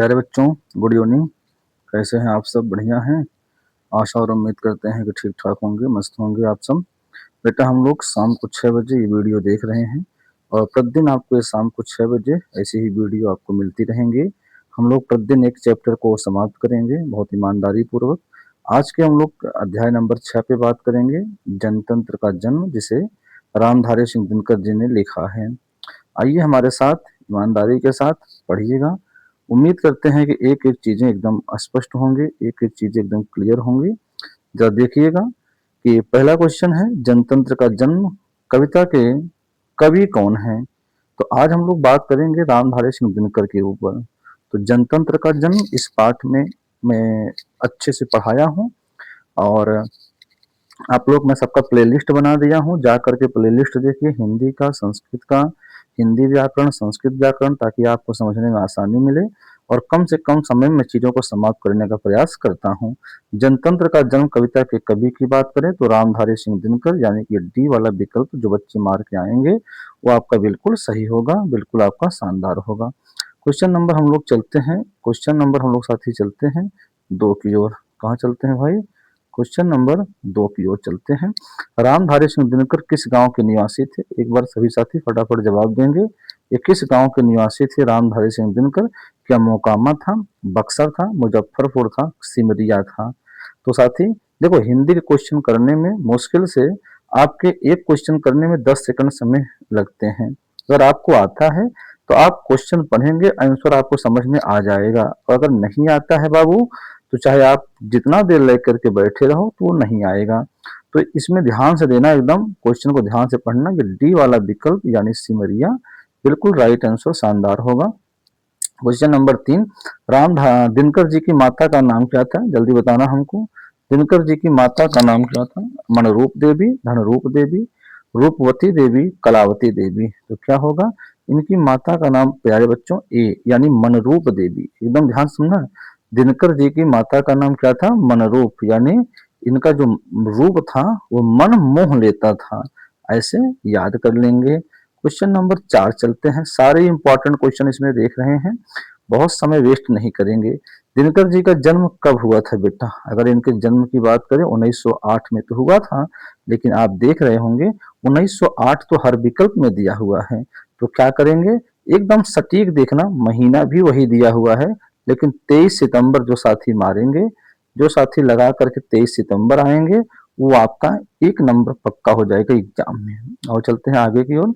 प्यारे बच्चों, good evening. कैसे हैं आप सब? बढ़िया हैं? आशा और उम्मीद करते हैं कि ठीक ठाक होंगे, मस्त होंगे आप सब। बेटा, हम लोग शाम को 6 बजे ये वीडियो देख रहे हैं और प्रतिदिन आपको ये शाम को 6 बजे ऐसी ही वीडियो आपको मिलती रहेंगी। हम लोग प्रतिदिन एक चैप्टर को समाप्त करेंगे बहुत ईमानदारी पूर्वक। आज के हम लोग अध्याय नंबर 6 पे बात करेंगे, जनतंत्र का जन्म, जिसे रामधारी सिंह दिनकर जी ने लिखा है। आइए हमारे साथ ईमानदारी के साथ पढ़िएगा। उम्मीद करते हैं कि एक एक चीजें एकदम स्पष्ट होंगे, एक एक चीजें एकदम क्लियर होंगी। जरा देखिएगा कि पहला क्वेश्चन है, जनतंत्र का जन्म कविता के कवि कौन है? तो आज हम लोग बात करेंगे रामधारी सिंह दिनकर के ऊपर। तो जनतंत्र का जन्म इस पाठ में मैं अच्छे से पढ़ाया हूँ और आप लोग मैं सबका प्लेलिस्ट बना दिया हूँ, जा करके प्लेलिस्ट देखिए, हिंदी का, संस्कृत का, हिंदी व्याकरण, संस्कृत व्याकरण, ताकि आपको समझने में आसानी मिले और कम से कम समय में चीजों को समाप्त करने का प्रयास करता हूँ। जनतंत्र का जन्म कविता के कवि की बात करें तो रामधारी सिंह दिनकर, यानी कि डी वाला विकल्प जो बच्चे मार के आएंगे वो आपका बिल्कुल सही होगा, बिल्कुल आपका शानदार होगा। क्वेश्चन नंबर हम लोग चलते हैं, क्वेश्चन नंबर हम लोग साथी चलते हैं 2 की ओर। कहाँ चलते हैं भाई? क्वेश्चन नंबर 2 की ओर चलते हैं। रामधारी सिंह दिनकर किस गांव के निवासी थे? एक बार सभी साथी फटाफट जवाब देंगे। ये किस गांव के निवासी थे रामधारी सिंह दिनकर? क्या मोकामा था, बक्सर था, मुजफ्फरपुर था, सिमरिया था? तो साथी देखो, हिंदी के क्वेश्चन करने में मुश्किल से आपके एक क्वेश्चन करने में 10 सेकंड समय लगते हैं। अगर आपको आता है तो आप क्वेश्चन पढ़ेंगे, आंसर आपको समझ में आ जाएगा, और अगर नहीं आता है बाबू तो चाहे आप जितना देर लेकर के बैठे रहो तो वो नहीं आएगा। तो इसमें ध्यान से देना, एकदम क्वेश्चन को ध्यान से पढ़ना। ये डी वाला विकल्प यानी सिमरिया बिल्कुल राइट आंसर, शानदार होगा। क्वेश्चन नंबर 3, राम दिनकर जी की माता का नाम क्या था? जल्दी बताना हमको। दिनकर जी की माता का नाम क्या था? मनरूप देवी, धनरूप देवी, रूपवती देवी, कलावती देवी। तो क्या होगा? इनकी माता का नाम प्यारे बच्चों ए यानी मनरूप देवी। एकदम ध्यान सुनना, दिनकर जी की माता का नाम क्या था? मनरूप, यानी इनका जो रूप था वो मन मोह लेता था। ऐसे याद कर लेंगे। क्वेश्चन नंबर 4 चलते हैं। सारे इंपॉर्टेंट क्वेश्चन इसमें देख रहे हैं, बहुत समय वेस्ट नहीं करेंगे। दिनकर जी का जन्म कब हुआ था बेटा? अगर इनके जन्म की बात करें 1908 में तो हुआ था, लेकिन आप देख रहे होंगे 1908 तो हर विकल्प में दिया हुआ है। तो क्या करेंगे, एकदम सटीक देखना, महीना भी वही दिया हुआ है, लेकिन 23 सितंबर जो साथी मारेंगे, जो साथी लगा करके 23 सितंबर आएंगे, वो आपका 1 नंबर पक्का हो जाएगा एग्जाम में। और चलते हैं आगे की ओर।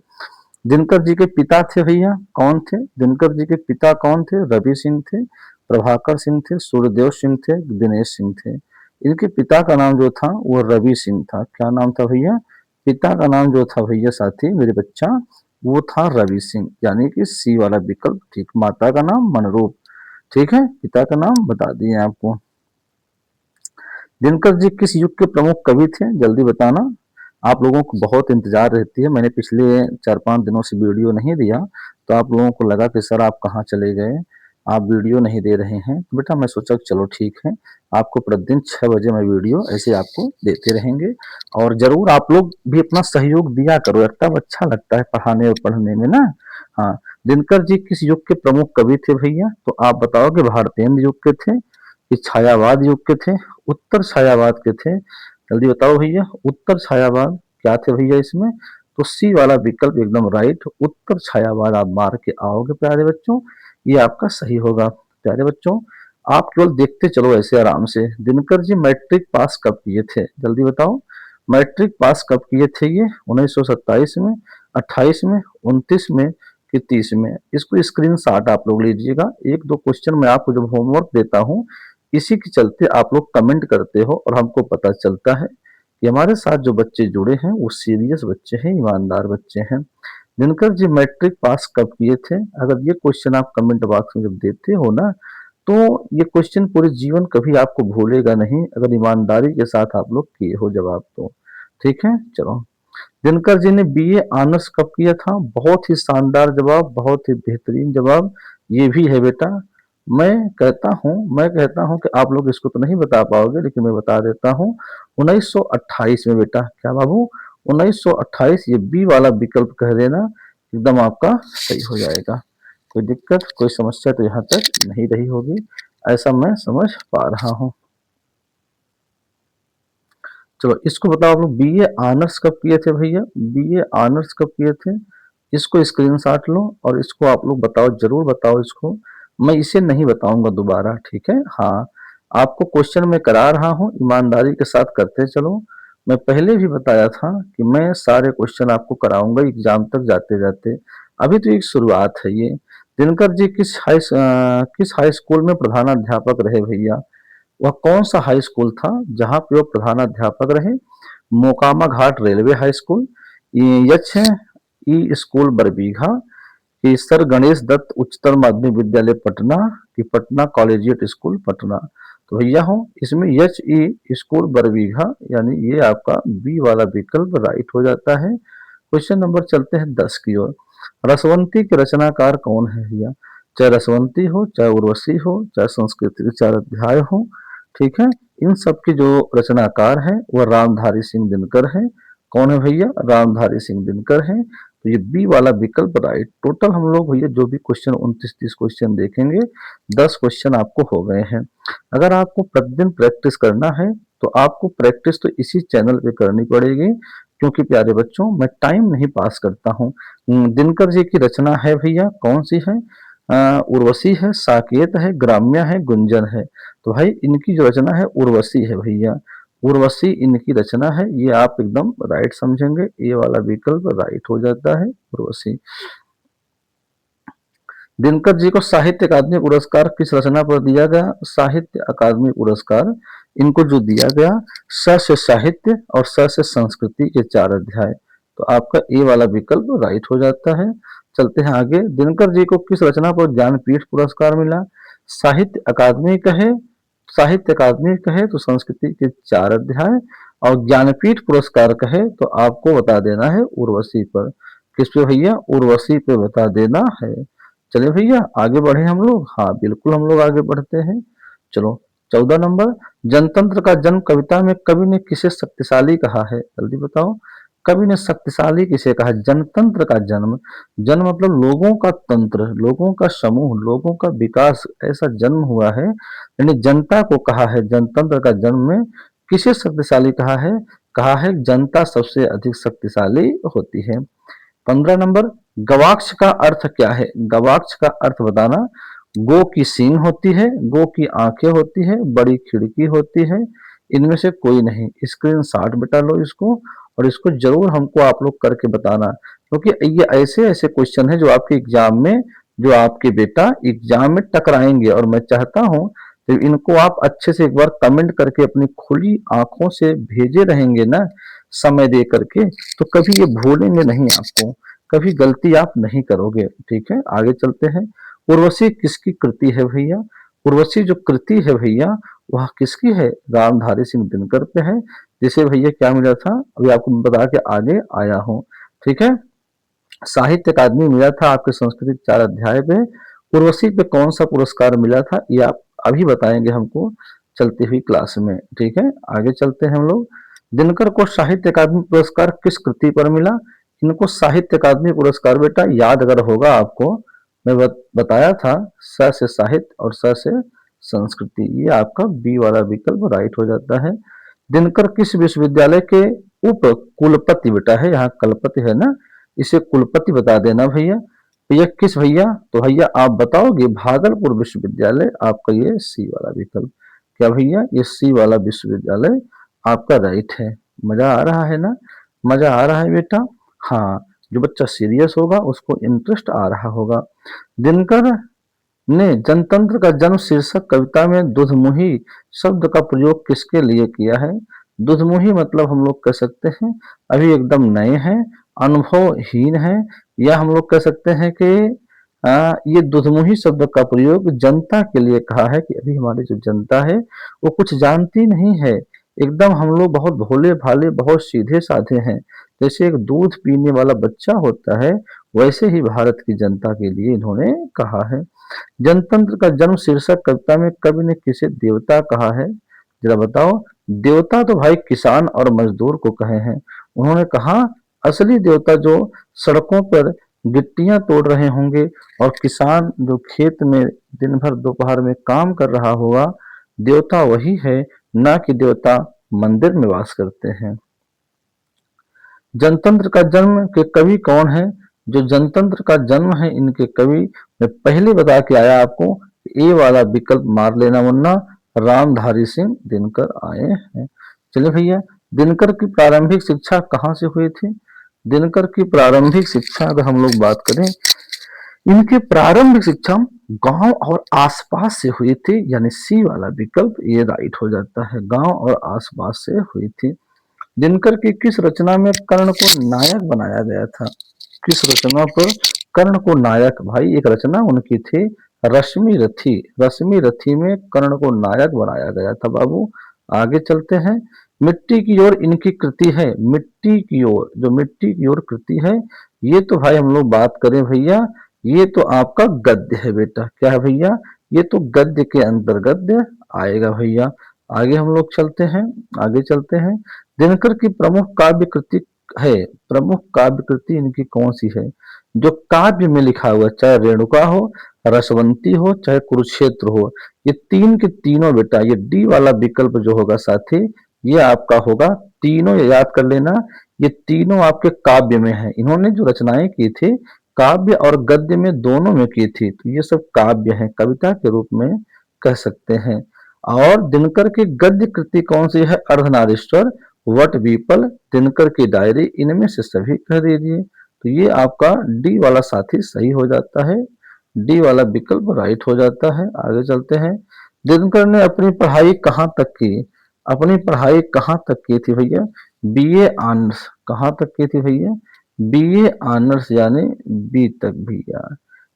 दिनकर जी के पिता थे भैया, कौन थे? दिनकर जी के पिता कौन थे? रवि सिंह थे, प्रभाकर सिंह थे, सूर्यदेव सिंह थे, दिनेश सिंह थे। इनके पिता का नाम जो था वो रवि सिंह था। क्या नाम था भैया? पिता का नाम जो था भैया साथी मेरे बच्चा, वो था रवि सिंह, यानी कि सी वाला विकल्प ठीक। माता का नाम मनरूप, ठीक है, पिता का नाम बता दिए आपको। दिनकर जी किस युग के प्रमुख कवि थे? जल्दी बताना, आप लोगों को बहुत इंतजार रहती है। मैंने पिछले 4-5 दिनों से वीडियो नहीं दिया, तो आप लोगों को लगा कि सर आप कहाँ चले गए, आप वीडियो नहीं दे रहे हैं। तो बेटा मैं सोचा चलो ठीक है, आपको प्रतिदिन 6 बजे मैं वीडियो ऐसे आपको देते रहेंगे, और जरूर आप लोग भी अपना सहयोग दिया करो यार, तब अच्छा लगता है पढ़ाने और पढ़ने में ना। हाँ, दिनकर जी किस युग के प्रमुख कवि थे भैया? तो आप बताओगे भारतेंद्र युग के थे, कि छायावाद युग के थे, उत्तर छायावाद के थे? जल्दी बताओ भैया, उत्तर छायावाद क्या थे भैया इसमें? तो सी वाला विकल्प एकदम राइट, उत्तर छायावाद आप मार के आओगे प्यारे बच्चों, ये आपका सही होगा। प्यारे बच्चों आप केवल देखते चलो ऐसे आराम से। दिनकर जी मैट्रिक पास कब किए थे? जल्दी बताओ, मैट्रिक पास कब किए थे ये? 1927 में, 28 में, 29 में, कि 30 में? इसको स्क्रीनशॉट आप लोग लीजिएगा। एक दो क्वेश्चन मैं आपको जब होमवर्क देता हूँ, इसी के चलते आप लोग कमेंट करते हो और हमको पता चलता है कि हमारे साथ जो बच्चे जुड़े हैं वो सीरियस बच्चे हैं, ईमानदार बच्चे हैं। दिनकर जी मैट्रिक पास कब किए थे? अगर ये क्वेश्चन आप कमेंट बॉक्स में जब देते हो ना, तो ये क्वेश्चन पूरे जीवन कभी आपको भूलेगा नहीं, अगर ईमानदारी के साथ आप लोग किए हो जवाब तो। ठीक है, चलो। दिनकर जी ने बीए ऑनर्स कब किया था? बहुत ही शानदार जवाब, बहुत ही बेहतरीन जवाब ये भी है बेटा। मैं कहता हूं कि आप लोग इसको तो नहीं बता पाओगे, लेकिन मैं बता देता हूं, 1928 में बेटा। क्या बाबू? 1928, ये बी वाला विकल्प कह देना, एकदम आपका सही हो जाएगा। कोई दिक्कत, कोई समस्या तो यहाँ तक नहीं रही होगी, ऐसा मैं समझ पा रहा हूँ। चलो इसको बताओ, आप लोग बीए ऑनर्स कब किए थे भैया? बीए ऑनर्स कब किए थे? इसको स्क्रीनशॉट लो और इसको आप लोग बताओ, जरूर बताओ इसको। मैं इसे नहीं बताऊंगा दोबारा, ठीक है? हाँ, आपको क्वेश्चन मैं करा रहा हूँ, ईमानदारी के साथ करते चलो। मैं पहले भी बताया था कि मैं सारे क्वेश्चन आपको कराऊंगा एग्जाम तक जाते जाते। अभी तो एक शुरुआत है ये। दिनकर जी किस हाई स्कूल में प्रधानाध्यापक रहे भैया? वह कौन सा हाई स्कूल था जहां पे वो प्रधानाध्यापक रहे? मोकामा घाट रेलवे हाई स्कूल, एच है ई स्कूल बरबीघा, कि सर गणेश दत्त उच्चतर माध्यमिक विद्यालय पटना, कि पटना कॉलेजिएट स्कूल पटना। तो भैया हो इसमें एच ई स्कूल बरबीघा, यानी ये आपका बी वाला विकल्प राइट हो जाता है। क्वेश्चन नंबर चलते हैं 10 की ओर। रसवंती के रचनाकार कौन है भैया? चाहे रसवंती हो, चाहे उर्वशी हो, चाहे संस्कृत के 4 अध्याय हो, ठीक है, इन सब के जो रचनाकार है वह रामधारी सिंह दिनकर है। कौन है भैया? रामधारी सिंह दिनकर है। तो ये बी वाला विकल्प राइट। टोटल हम लोग भैया जो भी क्वेश्चन 29-30 क्वेश्चन देखेंगे, 10 क्वेश्चन आपको हो गए हैं। अगर आपको प्रतिदिन प्रैक्टिस करना है तो आपको प्रैक्टिस तो इसी चैनल पे करनी पड़ेगी, क्योंकि प्यारे बच्चों मैं टाइम नहीं पास करता हूँ। दिनकर जी की रचना है भैया, कौन सी है? उर्वशी है, साकेत है, ग्राम्य है, गुंजन है। तो भाई इनकी जो रचना है उर्वशी है भैया, उर्वशी इनकी रचना है। ये आप एकदम राइट समझेंगे, ये वाला विकल्प राइट हो जाता है, उर्वशी। दिनकर जी को साहित्य अकादमी पुरस्कार किस रचना पर दिया गया? साहित्य अकादमी पुरस्कार इनको जो दिया गया, स से साहित्य और स से संस्कृति के 4 अध्याय। तो आपका ए वाला विकल्प राइट हो जाता है। चलते हैं आगे। दिनकर जी को किस रचना पर ज्ञानपीठ पुरस्कार मिला? साहित्य अकादमी कहे, साहित्य अकादमी कहे तो संस्कृति के 4 अध्याय, और ज्ञानपीठ पुरस्कार कहे तो आपको बता देना है उर्वशी पर। किस पे भैया? उर्वशी पे बता देना है। चलिए भैया आगे बढ़े हम लोग। हाँ बिल्कुल हम लोग आगे बढ़ते हैं। चलो 14 नंबर, जनतंत्र का जन्म कविता में कवि ने किसे शक्तिशाली कहा है? जल्दी बताओ, कवि ने शक्तिशाली किसे कहा? जनतंत्र का जन्म, जन्म मतलब लोगों का तंत्र, लोगों का समूह, लोगों का विकास, ऐसा जन्म हुआ है, यानी जनता को कहा है। जनतंत्र का जन्म में किसे शक्तिशाली कहा है? कहा है जनता सबसे अधिक शक्तिशाली होती है। 15 नंबर, गवाक्ष का अर्थ क्या है? गवाक्ष का अर्थ बताना। गो की सींग होती है, गो की आंखें होती है, बड़ी खिड़की होती है, इनमें से कोई नहीं। स्क्रीनशॉट बेटा लो इसको, और इसको जरूर हमको आप लोग करके बताना, क्योंकि ये ऐसे ऐसे क्वेश्चन है जो आपके एग्जाम में, जो आपके बेटा एग्जाम में टकराएंगे। और मैं चाहता हूं कि इनको आप अच्छे से एक बार कमेंट करके अपनी खुली आंखों से भेजे रहेंगे ना, समय दे करके, तो कभी ये भूलेंगे नहीं आपको, कभी गलती आप नहीं करोगे। ठीक है आगे चलते हैं। उर्वशी किसकी कृति है भैया? उर्वशी जो कृति है भैया वह किसकी है? रामधारी सिंह दिनकर पे है, जिसे भैया क्या मिला था अभी आपको बता के आगे आया हूँ। ठीक है, साहित्य अकादमी मिला था आपके संस्कृत 4 अध्याय पे। उर्वशी पे कौन सा पुरस्कार मिला था ये आप अभी बताएंगे हमको चलती हुई क्लास में। ठीक है आगे चलते हैं हम लोग। दिनकर को साहित्य अकादमी पुरस्कार किस कृति पर मिला? इनको साहित्य अकादमी पुरस्कार बेटा याद अगर होगा आपको, मैं बताया था स से साहित्य और स से संस्कृति, ये आपका बी वाला विकल्प राइट हो जाता है। दिनकर किस विश्वविद्यालय के उप कुलपति बेटा है? यहाँ कलपति है ना, इसे कुलपति बता देना भैया। भैया किस भैया? तो भैया आप बताओगे भागलपुर विश्वविद्यालय, आपका ये सी वाला विकल्प। क्या भैया? ये सी वाला विश्वविद्यालय आपका राइट है। मजा आ रहा है ना? मजा आ रहा है बेटा? हाँ, जो बच्चा सीरियस होगा उसको इंटरेस्ट आ रहा होगा। दिनकर ने जनतंत्र का जन्म शीर्षक कविता में दुधमुही शब्द का प्रयोग किसके लिए किया है? दुधमुही मतलब हम लोग कह सकते हैं अभी एकदम नए हैं, अनुभवहीन है, या हम लोग कह सकते हैं कि ये दुधमुही शब्द का प्रयोग जनता के लिए कहा है, कि अभी हमारी जो जनता है वो कुछ जानती नहीं है, एकदम हम लोग बहुत भोले भाले बहुत सीधे साधे हैं। जैसे एक दूध पीने वाला बच्चा होता है, वैसे ही भारत की जनता के लिए इन्होंने कहा है। जनतंत्र का जन्म शीर्षक कविता में कवि ने किसे देवता कहा है? जरा बताओ। देवता तो भाई किसान और मजदूर को कहे हैं। उन्होंने कहा असली देवता जो सड़कों पर गिट्टियां तोड़ रहे होंगे और किसान जो खेत में दिन भर दोपहर में काम कर रहा होगा, देवता वही है, ना कि देवता मंदिर में वास करते हैं। जनतंत्र का जन्म के कवि कौन है? जो जनतंत्र का जन्म है इनके कवि, मैं पहले बता के आया आपको, ए वाला विकल्प मार लेना, वरना रामधारी सिंह दिनकर आए हैं। चलिए भैया, दिनकर की प्रारंभिक शिक्षा कहाँ से हुई थी? दिनकर की प्रारंभिक शिक्षा अगर हम लोग बात करें, इनकी प्रारंभिक शिक्षा गांव और आसपास से हुई थी, यानी सी वाला विकल्प ये राइट हो जाता है, गांव और आसपास से हुई थी। दिनकर की किस रचना में कर्ण को नायक बनाया गया था? किस रचना पर कर्ण को नायक, भाई एक रचना उनकी थी रश्मि रथी, रश्मि रथी में कर्ण को नायक बनाया गया था बाबू। आगे चलते हैं, मिट्टी की ओर इनकी कृति है, मिट्टी की ओर, जो मिट्टी की ओर कृति है, ये तो भाई हम लोग बात करें भैया, ये तो आपका गद्य है बेटा, क्या है भैया, ये तो गद्य के अंतर्गत आएगा भैया। आगे हम लोग चलते हैं, आगे चलते हैं, दिनकर की प्रमुख काव्य कृति है, प्रमुख काव्य कृति इनकी कौन सी है? जो काव्य में लिखा हुआ, चाहे रेणुका हो, रसवंती हो, चाहे कुरुक्षेत्र हो, ये तीन के तीनों बेटा, ये डी वाला विकल्प जो होगा साथी, ये आपका होगा, तीनों ये याद कर लेना, ये तीनों आपके काव्य में है। इन्होंने जो रचनाएं की थी काव्य और गद्य में दोनों में की थी, तो ये सब काव्य है, कविता के रूप में कह सकते हैं। और दिनकर की गद्य कृति कौन सी है? अर्धनारीश्वर, वटपीपल, दिनकर की डायरी, इनमें से सभी कह दीजिए। तो ये आपका डी वाला साथी सही हो जाता है, डी वाला विकल्प राइट हो जाता है। आगे चलते हैं, दिनकर ने अपनी पढ़ाई कहाँ तक की? अपनी पढ़ाई कहाँ तक की थी भैया? बीए ऑनर्स, कहाँ तक की थी भैया? बीए ऑनर्स यानी बी तक भैया,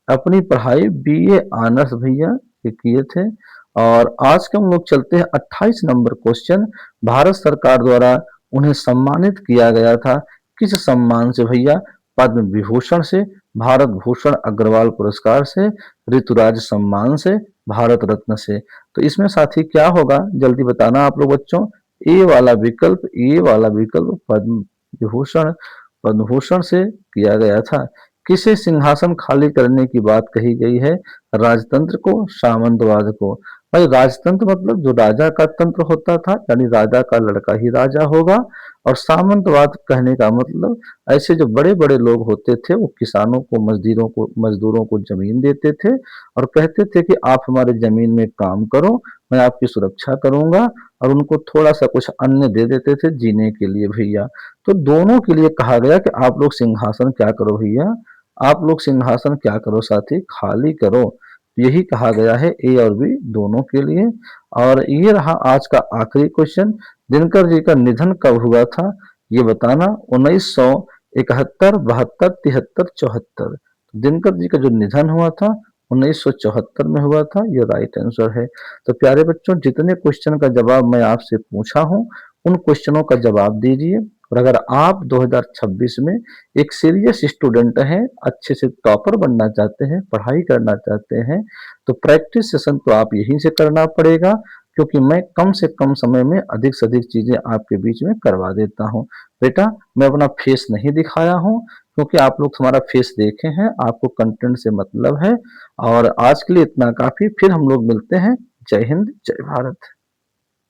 अपनी पढ़ाई बीए ऑनर्स भैया ये किए थे। और आज के हम लोग चलते हैं 28 नंबर क्वेश्चन, भारत सरकार द्वारा उन्हें सम्मानित किया गया था, किस सम्मान से भैया? पद्म विभूषण से, भारत भूषण अग्रवाल पुरस्कार से, ऋतुराज सम्मान से, भारत रत्न से। तो इसमें साथी क्या होगा जल्दी बताना आप लोग बच्चों, ए वाला विकल्प, ए वाला विकल्प पद्म विभूषण, पद्म भूषण से किया गया था। किसे सिंहासन खाली करने की बात कही गई है? राजतंत्र को, सामंतवाद को? भाई राजतंत्र मतलब जो राजा का तंत्र होता था, यानी राजा का लड़का ही राजा होगा, और सामंतवाद कहने का मतलब ऐसे जो बड़े बड़े लोग होते थे वो किसानों को, मजदूरों को जमीन देते थे और कहते थे कि आप हमारे जमीन में काम करो, मैं आपकी सुरक्षा करूंगा, और उनको थोड़ा सा कुछ अन्न दे देते थे जीने के लिए भैया। तो दोनों के लिए कहा गया कि आप लोग सिंहासन क्या करो भैया, आप लोग सिंहासन क्या करो साथी, खाली करो। यही कहा गया है ए और बी दोनों के लिए। और ये रहा आज का आखिरी क्वेश्चन, दिनकर जी का निधन कब हुआ था ये बताना, 1971, 72, 73, 74। दिनकर जी का जो निधन हुआ था 1974 में हुआ था, ये राइट आंसर है। तो प्यारे बच्चों, जितने क्वेश्चन का जवाब मैं आपसे पूछा हूं उन क्वेश्चनों का जवाब दीजिए। और अगर आप 2026 में एक सीरियस स्टूडेंट हैं, अच्छे से टॉपर बनना चाहते हैं, पढ़ाई करना चाहते हैं, तो प्रैक्टिस सेशन तो आप यहीं से करना पड़ेगा, क्योंकि मैं कम से कम समय में अधिक से अधिक चीजें आपके बीच में करवा देता हूं। बेटा मैं अपना फेस नहीं दिखाया हूं, क्योंकि आप लोग हमारा फेस देखे हैं, आपको कंटेंट से मतलब है। और आज के लिए इतना काफी, फिर हम लोग मिलते हैं। जय हिंद, जय भारत।